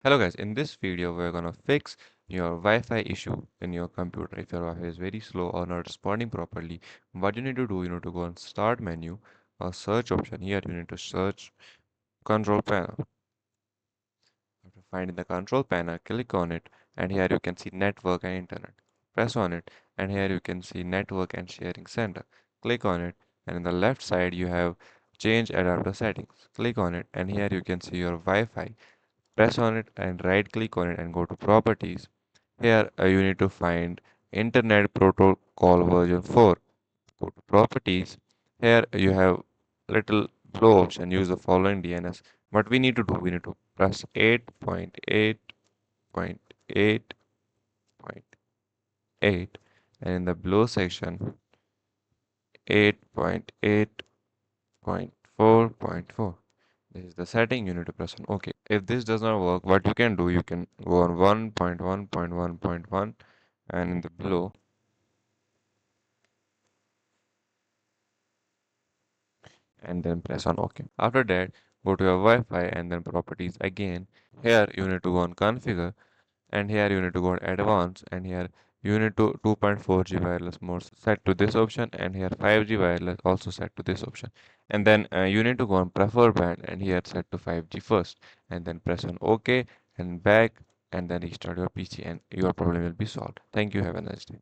Hello guys, in this video we're gonna fix your Wi-Fi issue in your computer. If your Wi-Fi is very slow or not responding properly, what you need to do, you need to go on start menu or search option. Here you need to search control panel. After finding the control panel, click on it and here you can see network and internet. Press on it and here you can see network and sharing center. Click on it and in the left side you have change adapter settings. Click on it and here you can see your Wi-Fi. Press on it and right click on it and go to properties. Here you need to find Internet Protocol version 4. Go to properties. Here you have little below option. Use the following DNS. What we need to do, we need to press 8.8.8.8 and in the below section 8.8.4.4. This is the setting you need to press on OK. If this does not work, what you can do, you can go on 1.1.1.1 and in the below and then press on OK. After that, go to your Wi-Fi and then properties again. Here you need to go on configure and here you need to go on advanced and here you need to 2.4G wireless mode set to this option and here 5G wireless also set to this option and then you need to go on prefer band and here set to 5G first and then press on OK and back and then restart your PC and your problem will be solved. Thank you. Have a nice day.